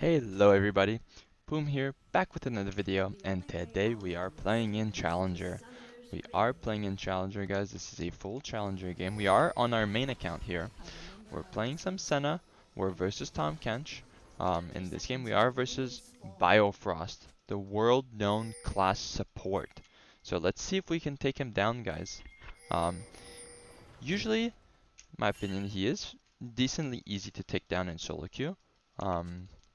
Hello everybody, Poome here, back with another video, and today we are playing in Challenger. We are playing in Challenger, guys. This is a full Challenger game. We are on our main account here. We're playing some Senna. We're versus Tom Kench. In this game, we are versus Biofrost, the world-known class support. So let's see if we can take him down, guys. Usually, in my opinion, he is decently easy to take down in solo queue.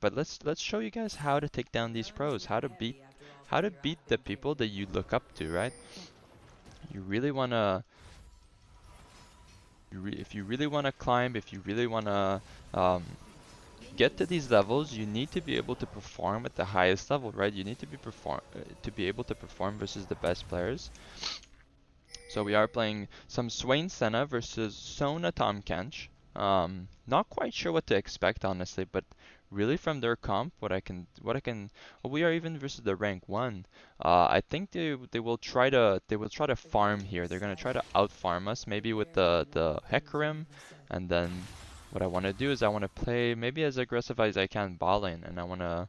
But let's show you guys how to take down these pros, how to beat the people that you look up to, right? You really wanna, if you really wanna climb, if you really wanna get to these levels, you need to be able to perform at the highest level, right? You need to be able to perform versus the best players. So we are playing some Swain Senna versus Sona Tom Kench. Not quite sure what to expect, honestly, but really from their comp, well, we are even versus the rank 1. I think they will try to farm here. They're gonna try to out farm us, maybe with the Hecarim, and then what I want to do is I want to play maybe as aggressive as I can bot lane, and I want to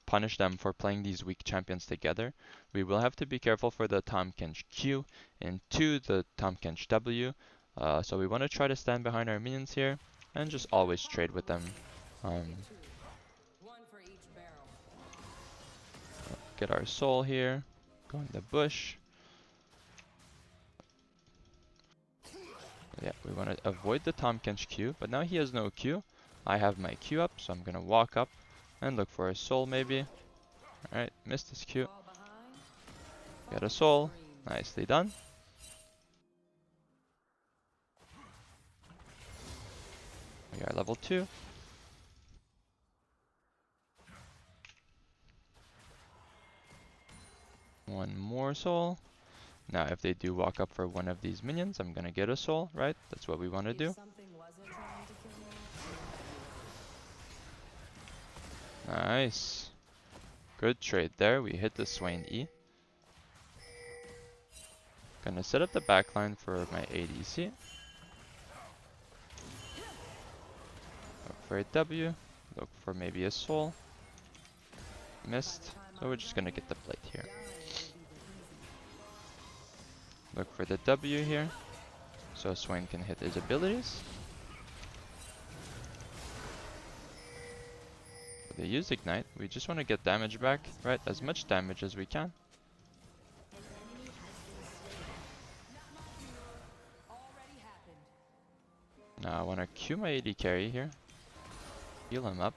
punish them for playing these weak champions together. We will have to be careful for the Tahm Kench Q into the Tahm Kench W. So we want to try to stand behind our minions here and just always trade with them. Get our soul here. Go in the bush. Yeah, we want to avoid the Tahm Kench Q, but now he has no Q. I have my Q up, so I'm going to walk up and look for a soul maybe. Alright, missed his Q. Got a soul. Nicely done. We are level 2. One more soul. Now if they do walk up for one of these minions, I'm gonna get a soul, right? That's what we want to do. Nice. Good trade there. We hit the Swain E. Gonna set up the backline for my ADC. Look for a W. Look for maybe a soul. Missed. So we're just gonna get the plate here. Look for the W here. So Swain can hit his abilities. They use Ignite. We just want to get damage back, right? As much damage as we can. Now I want to Q my AD carry here. Heal him up.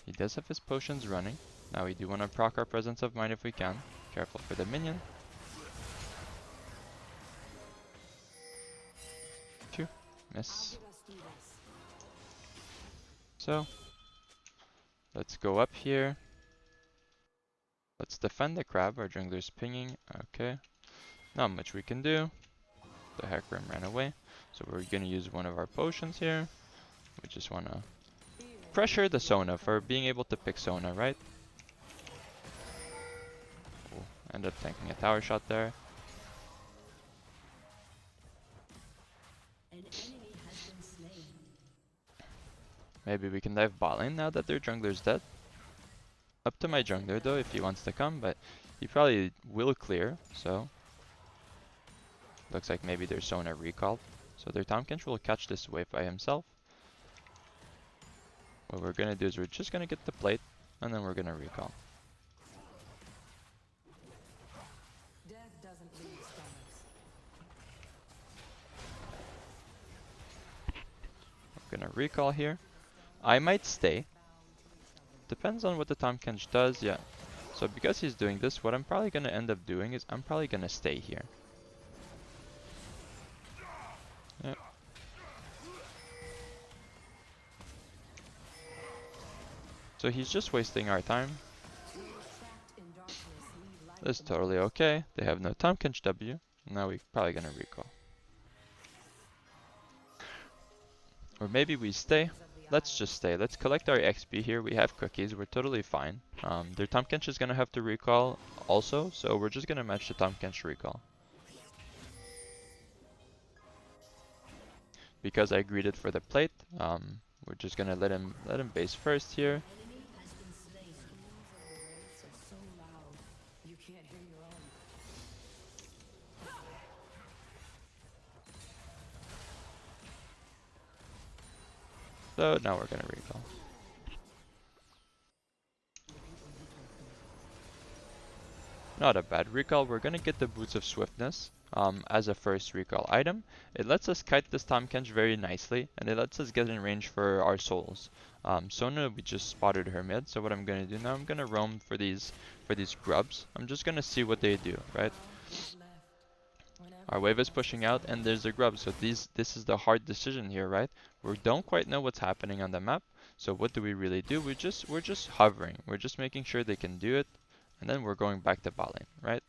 He does have his potions running. Now we do want to proc our presence of mind if we can. Careful for the minion. Q. Miss. So, let's go up here. Let's defend the crab. Our jungler's pinging. Okay. Not much we can do. The Hecarim ran away. So we're going to use one of our potions here. We just want to pressure the Sona for being able to pick Sona, right? We'll end up tanking a tower shot there. Maybe we can dive bot lane now that their jungler's dead. Up to my jungler though if he wants to come, but he probably will clear, so. Looks like maybe their Sona recalled. So their Tahm Kench will catch this wave by himself. What we're gonna do is we're just gonna get the plate, and then we're gonna recall. We're gonna recall here. I might stay. Depends on what the Tahm Kench does, yeah. So because he's doing this, what I'm probably gonna end up doing is I'm probably gonna stay here. Yeah. So he's just wasting our time. That's totally okay. They have no Tahm Kench W. Now we're probably gonna recall. Or maybe we stay. Let's just stay. Let's collect our XP here. We have cookies. We're totally fine. Their Tahm Kench is gonna have to recall also, so we're just gonna match the Tahm Kench recall. Because I greeted for the plate, We're just gonna let him base first here. So now we're gonna recall. Not a bad recall. We're gonna get the Boots of Swiftness as a first recall item. It lets us kite this Tahm Kench very nicely, and it lets us get in range for our souls. Senna, we just spotted her mid, so what I'm gonna do now, I'm gonna roam for these grubs. I'm just gonna see what they do, right? Our wave is pushing out, and there's a grub, so this is the hard decision here, right? We don't quite know what's happening on the map, so what do we really do? We're just hovering. We're just making sure they can do it, and then we're going back to bot lane, right?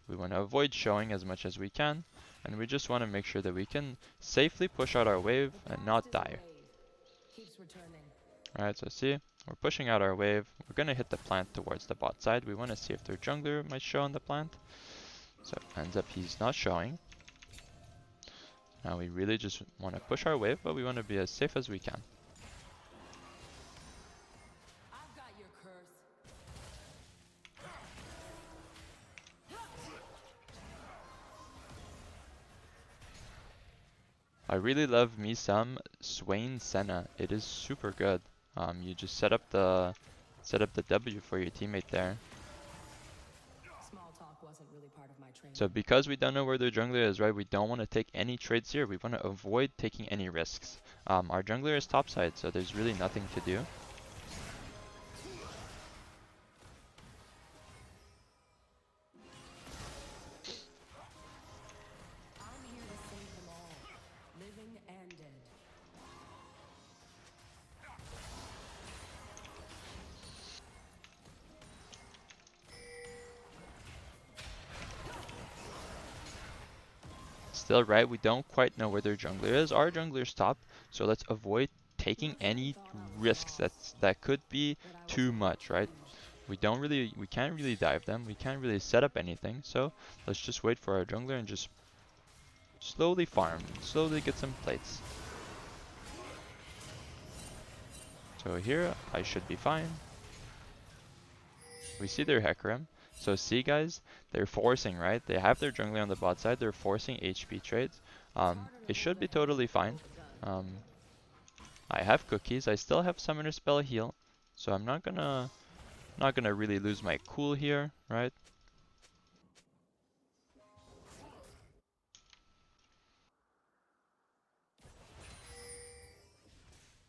We want to avoid showing as much as we can, and we just want to make sure that we can safely push out our wave and not die. Alright, so see, we're pushing out our wave. We're going to hit the plant towards the bot side. We want to see if their jungler might show on the plant. So it ends up he's not showing. Now we really just want to push our wave, but we want to be as safe as we can. I really love me some Swain Senna. It is super good. You just set up the W for your teammate there. So because we don't know where their jungler is, right, we don't want to take any trades here. We want to avoid taking any risks. Our jungler is topside, so there's really nothing to do. Still, right, we don't quite know where their jungler is. Our jungler's top, so let's avoid taking any risks that could be too much, right? We can't really dive them. We can't really set up anything. So let's just wait for our jungler and just slowly farm, slowly get some plates. So here I should be fine. We see their Hecarim. So see guys, they're forcing, right? They have their jungler on the bot side. They're forcing HP trades. It should be totally fine. I have cookies. I still have summoner spell heal. So I'm not gonna really lose my cool here, right?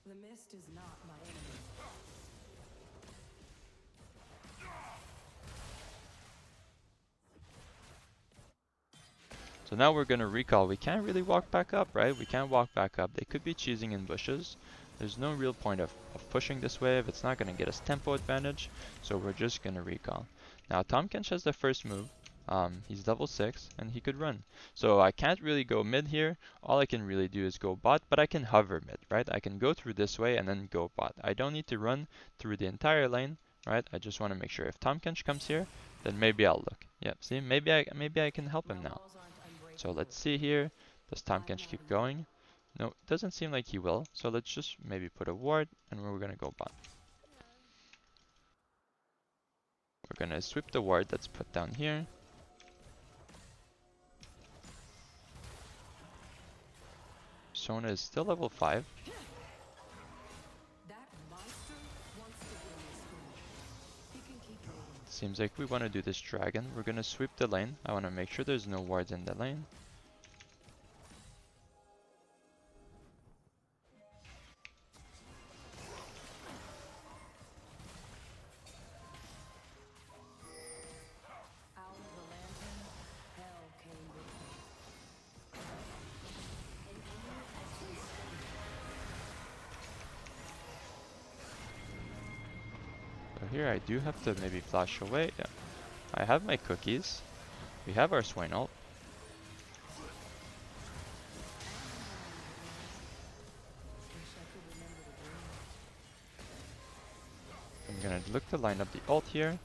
The mist is not my enemy. So now we're gonna recall. We can't really walk back up, right? We can't walk back up. They could be cheesing in bushes. There's no real point of pushing this wave. It's not gonna get us tempo advantage. So we're just gonna recall. Now Tahm Kench has the first move. He's level 6 and he could run. So I can't really go mid here. All I can really do is go bot, but I can hover mid, right? I can go through this way and then go bot. I don't need to run through the entire lane, right? I just want to make sure if Tahm Kench comes here, then maybe I'll look. Yep, see, maybe I can help him now. So let's see here. Does Tahm Kench keep going? No, it doesn't seem like he will. So let's just maybe put a ward and we're gonna go bot. We're gonna sweep the ward that's put down here. Senna is still level 5. Seems like we want to do this dragon. We're gonna sweep the lane. I want to make sure there's no wards in the lane. Here I do have to maybe flash away. Yeah. I have my cookies. We have our Swain ult. I'm gonna look to line up the ult here.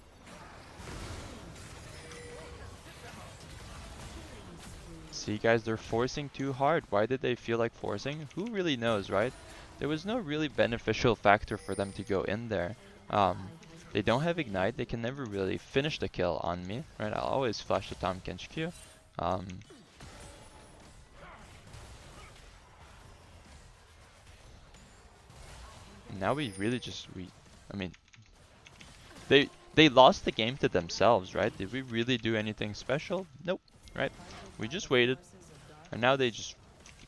See guys, they're forcing too hard. Why did they feel like forcing? Who really knows, right? there was no really beneficial factor for them to go in there. They don't have ignite, they can never really finish the kill on me, right? I'll always flash the Tahm Kench Q. Now we really just, I mean, they lost the game to themselves, right? Did we really do anything special? Nope, right? We just waited, and now they just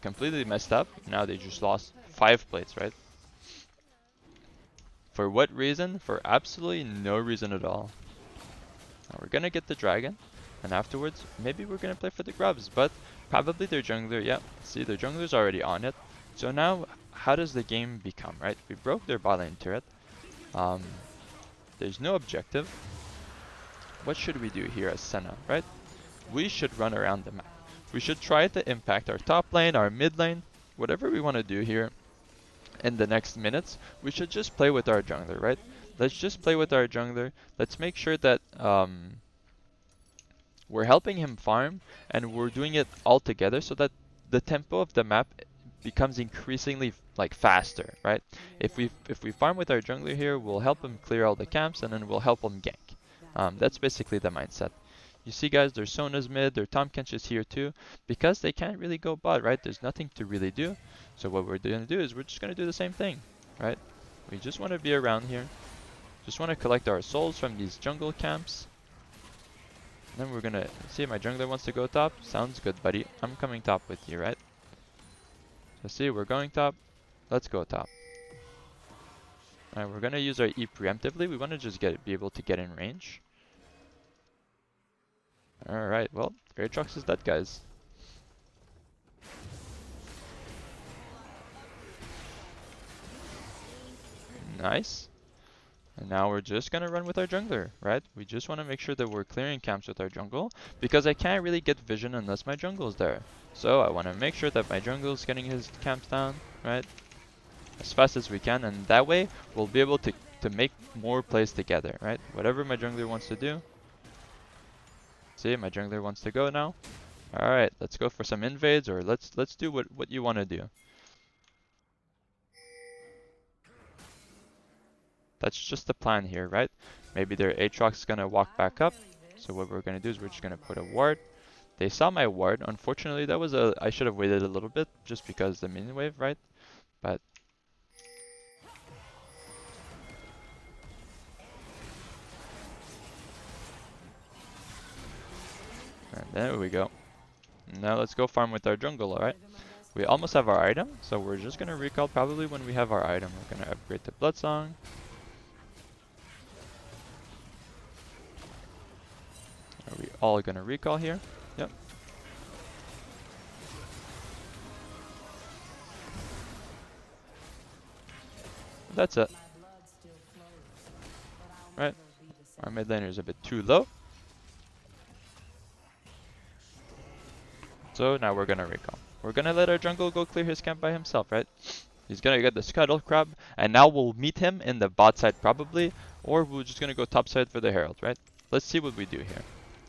completely messed up. Now they just lost 5 plates, right? For what reason? For absolutely no reason at all. Now we're gonna get the dragon, and afterwards, maybe we're gonna play for the grubs, but probably their jungler, yeah, see, their jungler's already on it. So now, how does the game become, right? We broke their bot lane turret. There's no objective. What should we do here as Senna, right? We should run around the map. We should try to impact our top lane, our mid lane, whatever we want to do here in the next minutes. We should just play with our jungler, right? Let's just play with our jungler. Let's make sure that we're helping him farm and we're doing it all together so that the tempo of the map becomes increasingly like faster, right? If we farm with our jungler here, we'll help him clear all the camps and then we'll help him gank. That's basically the mindset. You see guys, their Sona's mid, their Tahm Kench is here too, because they can't really go bot, right? There's nothing to really do. So what we're going to do is we're just going to do the same thing, right? We just want to be around here. Just want to collect our souls from these jungle camps. And then we're going to see my jungler wants to go top. Sounds good, buddy. I'm coming top with you, right? So see, we're going top. Let's go top. Alright, we're going to use our E preemptively. We want to just be able to get in range. Alright, well, Aatrox is dead, guys. Nice. And now we're just going to run with our jungler, right? We just want to make sure that we're clearing camps with our jungle, because I can't really get vision unless my jungle's there. So I want to make sure that my jungle's getting his camps down, right? As fast as we can, and that way we'll be able to make more plays together, right? Whatever my jungler wants to do. See, my jungler wants to go now. Alright, let's go for some invades, or let's do what you want to do. That's just the plan here, right? Maybe their Aatrox is gonna walk back up. So what we're gonna do is we're just gonna put a ward. They saw my ward. Unfortunately, that was I should have waited a little bit just because the minion wave, right? But and there we go. Now let's go farm with our jungle, alright? We almost have our item, so we're just gonna recall probably when we have our item. We're gonna upgrade to Bloodsong. Are we all gonna recall here? Yep. That's it. Right. Our mid laner is a bit too low. So now we're gonna recall. We're gonna let our jungle go clear his camp by himself, right? He's gonna get the Scuttle Crab, and now we'll meet him in the bot side probably, or we're just gonna go top side for the Herald, right? Let's see what we do here.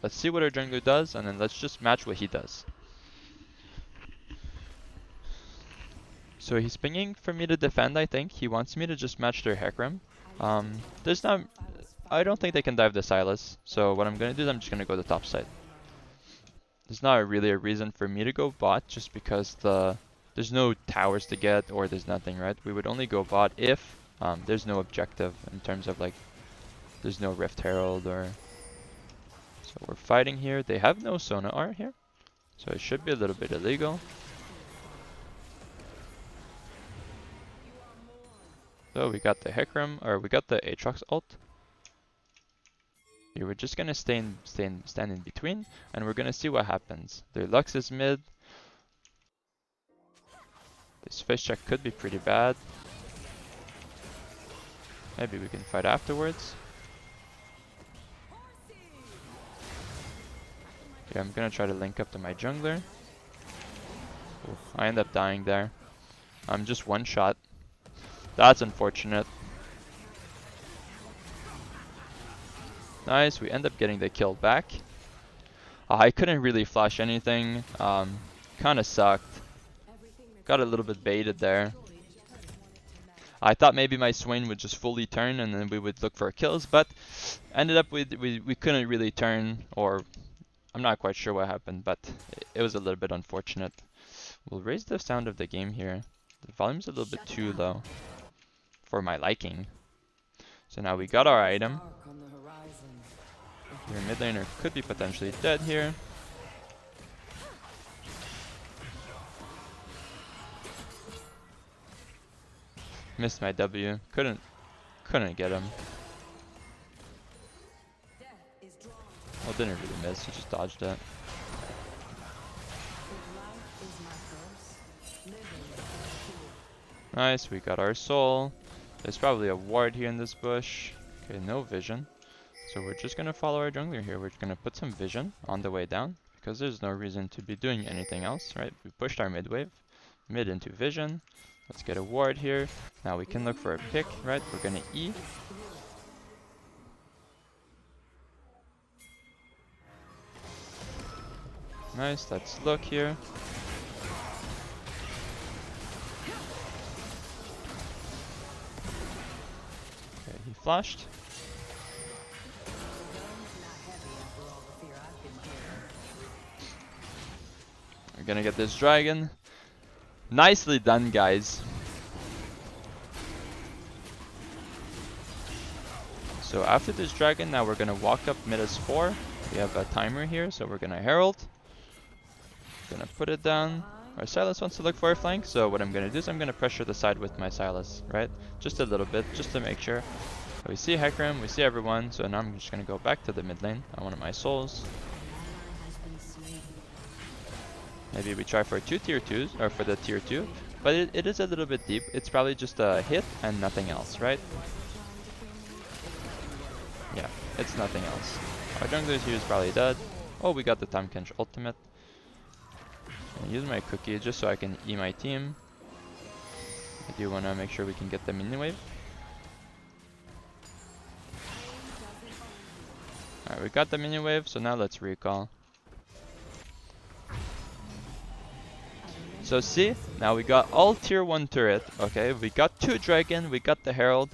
Let's see what our jungler does, and then let's just match what he does. So he's pinging for me to defend, I think. He wants me to just match their Hecarim. I don't think they can dive the Sylas. So what I'm going to do is I'm just going to go to top side. There's not really a reason for me to go bot just because there's no towers to get or there's nothing, right? We would only go bot if there's no objective in terms of like there's no Rift Herald or... So we're fighting here. They have no Sona art here. So it should be a little bit illegal. So we got the Hecarim, or we got the Aatrox ult. Here we're just gonna stand in between, and we're gonna see what happens. Their Lux is mid. This fish check could be pretty bad. Maybe we can fight afterwards. Yeah, I'm gonna try to link up to my jungler. Ooh, I end up dying there. I'm just one shot. That's unfortunate. Nice, we end up getting the kill back. I couldn't really flash anything. Kinda sucked. Got a little bit baited there. I thought maybe my Swain would just fully turn and then we would look for kills, but ended up we couldn't really turn, or I'm not quite sure what happened, but it was a little bit unfortunate. We'll raise the sound of the game here. The volume's a little bit too low for my liking. So now we got our item. Your mid laner could be potentially dead here. Missed my W. Couldn't get him. Well, didn't really miss. He just dodged it. Nice. We got our soul. There's probably a ward here in this bush. Okay, no vision. So we're just gonna follow our jungler here. We're gonna put some vision on the way down because there's no reason to be doing anything else, right? We pushed our mid wave, mid into vision. Let's get a ward here. Now we can look for a pick, right? We're gonna E. Nice, let's look here. Okay, he flashed. We're gonna get this dragon. Nicely done, guys. So after this dragon, now we're gonna walk up mid as 4. We have a timer here, so we're gonna herald. Gonna put it down. Our Sylas wants to look for a flank, so what I'm gonna do is I'm gonna pressure the side with my Sylas, right? Just a little bit, just to make sure. So we see Hecarim, we see everyone, so now I'm just gonna go back to the mid lane. I wanted my souls. Maybe we try for 2 tier 2s, or for the tier 2, but it is a little bit deep. It's probably just a hit and nothing else, right? Yeah, it's nothing else. Our jungler here is probably dead. Oh, we got the Tahm Kench ultimate. I'm use my cookie just so I can E my team. I do want to make sure we can get the minion wave. Alright, we got the minion wave, so now let's recall. So see, now we got all tier 1 turret, okay? We got 2 dragon, we got the herald.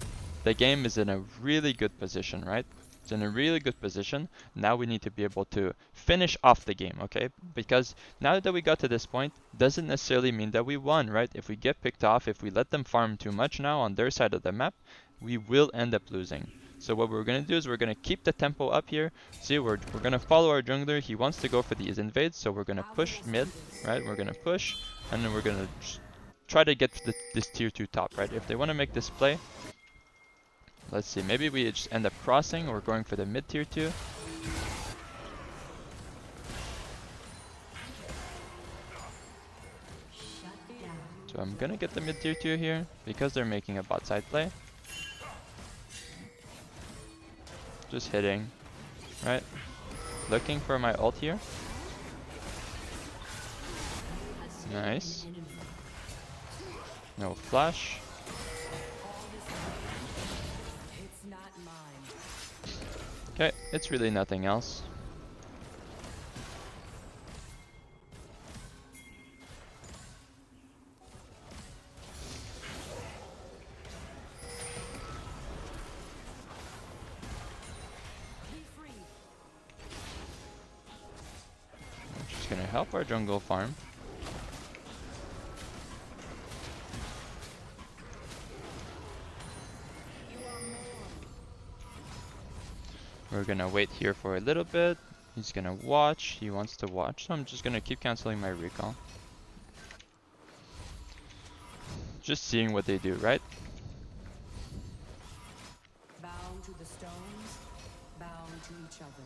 The game is in a really good position, right? It's in a really good position. Now we need to be able to finish off the game, okay? Because now that we got to this point, doesn't necessarily mean that we won, right? If we get picked off, if we let them farm too much now on their side of the map, we will end up losing. So what we're going to do is we're going to keep the tempo up here. See, we're going to follow our jungler. He wants to go for these invades, so we're going to push mid, right? We're going to push, and then we're going to try to get to this tier 2 top, right? If they want to make this play, let's see, maybe we just end up crossing or going for the mid tier 2. So I'm gonna get the mid tier 2 here because they're making a bot side play. Just hitting, right? Looking for my ult here. Nice. No flash. Okay, it's really nothing else. I'm just gonna help our jungle farm. We're gonna wait here for a little bit. He's gonna watch. He wants to watch. So I'm just gonna keep canceling my recall. Just seeing what they do, right? Bound to the stones, bound to each other.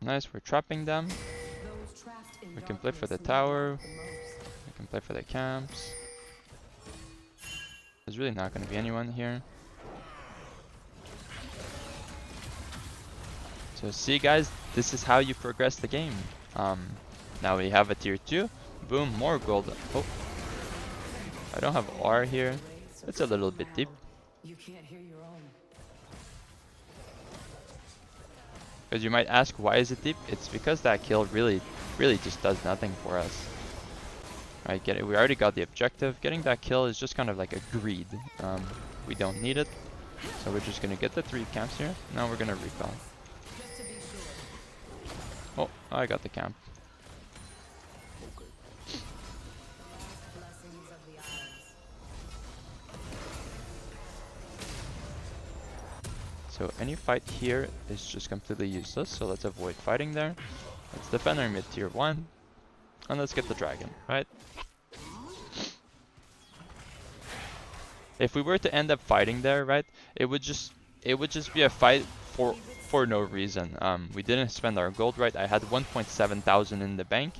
Nice, we're trapping them. We can play for the tower. We can play for the camps. There's really not going to be anyone here. So see guys, this is how you progress the game. Now we have a tier 2. Boom, more gold. Oh, I don't have R here. It's a little bit deep. You can't hear your own. Because you might ask, why is it deep? It's because that kill really just does nothing for us. Right, get it. We already got the objective. Getting that kill is just kind of like a greed. We don't need it, so we're just gonna get the 3 camps here. Now we're gonna recall. Just to be sure. Oh, I got the camp. Blessings of the Isles. So any fight here is just completely useless. So let's avoid fighting there. Let's defend our mid tier 1, and let's get the dragon. Right. If we were to end up fighting there, right, it would just be a fight for no reason. We didn't spend our gold, right? I had 1.7 thousand in the bank.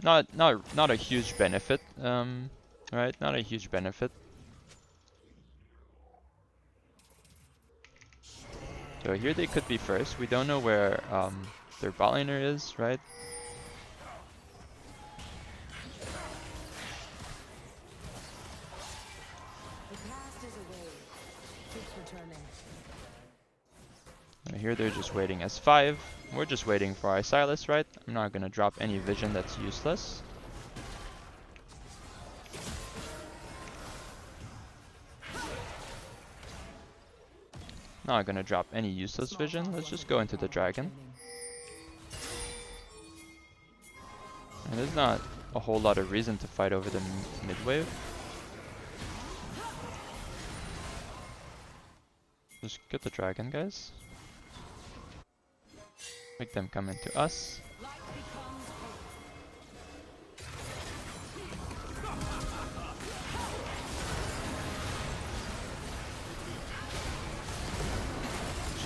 Not a huge benefit, right? Not a huge benefit. So here they could be first. We don't know where their bot laner is, right? Here they're just waiting S5. We're just waiting for our Silas, right? I'm not gonna drop any vision that's useless. Not gonna drop any useless vision. Let's just go into the dragon. And there's not a whole lot of reason to fight over the mid wave. Just get the dragon, guys. Make them come into us.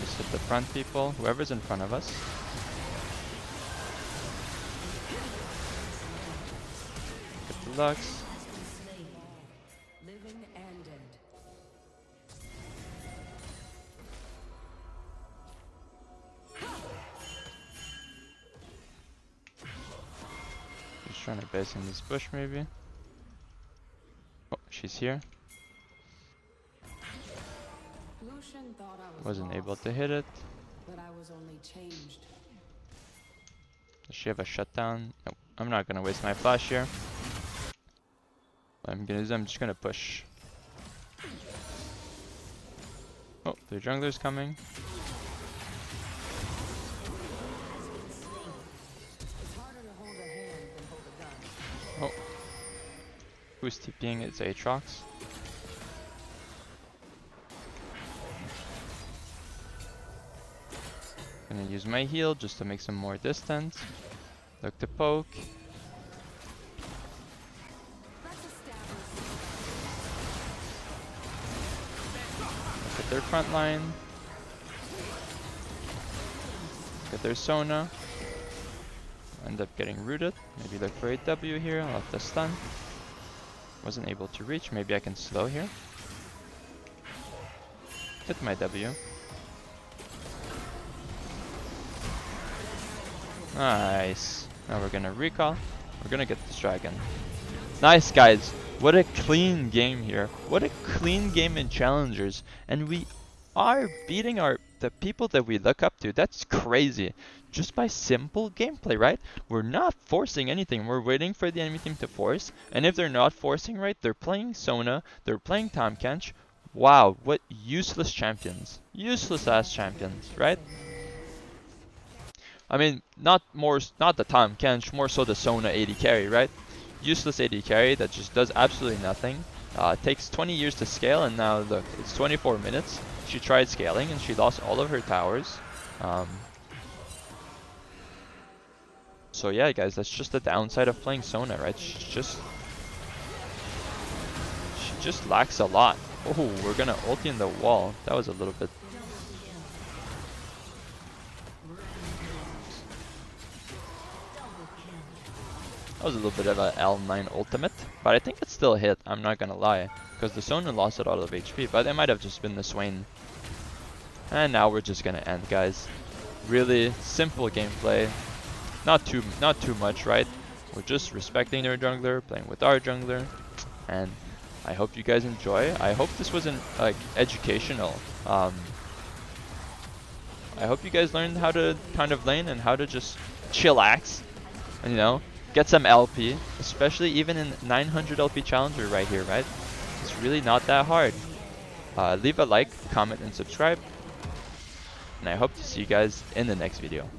Just hit the front people, whoever's in front of us. Get the Lux. Living and dead. Just trying to base in this bush, maybe. Oh, she's here. Lucian thought I was Wasn't able lost, to hit it. but I was only changed. Does she have a shutdown? Nope. I'm not gonna waste my flash here. What I'm gonna do, I'm just gonna push. Oh, the jungler's coming. It's harder to hold a hand than hold a gun. Oh. Who's TPing? It's Aatrox. Gonna use my heal just to make some more distance. Look to poke. Look at their front line. Look at their Sona. End up getting rooted. Maybe look for a W here. I'll have to stun. Wasn't able to reach. Maybe I can slow here. Hit my W. Nice. Now we're gonna recall. We're gonna get this dragon. Nice, guys. What a clean game here. What a clean game in challengers. And we are beating the people that we look up to. That's crazy. Just by simple gameplay, right? We're not forcing anything. We're waiting for the enemy team to force. And if they're not forcing, right, they're playing Sona. They're playing Tahm Kench. Wow, what useless champions. Useless ass champions, right? I mean, not the Tahm Kench, more so the Sona AD carry, right? Useless AD carry that just does absolutely nothing. Takes 20 years to scale, and now look, it's 24 minutes. She tried scaling and she lost all of her towers. So yeah, guys, that's just the downside of playing Sona, right? She just lacks a lot. Oh, we're gonna ulti in the wall. That was a little bit. That was a little bit of a L9 ultimate, but I think it still hit, I'm not gonna lie, because the Sona lost a lot of HP, but it might have just been the Swain. And now we're just gonna end, guys. Really simple gameplay, not too much, right? We're just respecting their jungler, playing with our jungler. And I hope you guys enjoy. I hope this wasn't like educational. I hope you guys learned how to kind of lane and how to just chillax, and, you know, get some LP, especially even in 900 LP challenger right here, right? It's really not that hard. Leave a like, comment, and subscribe, and I hope to see you guys in the next video.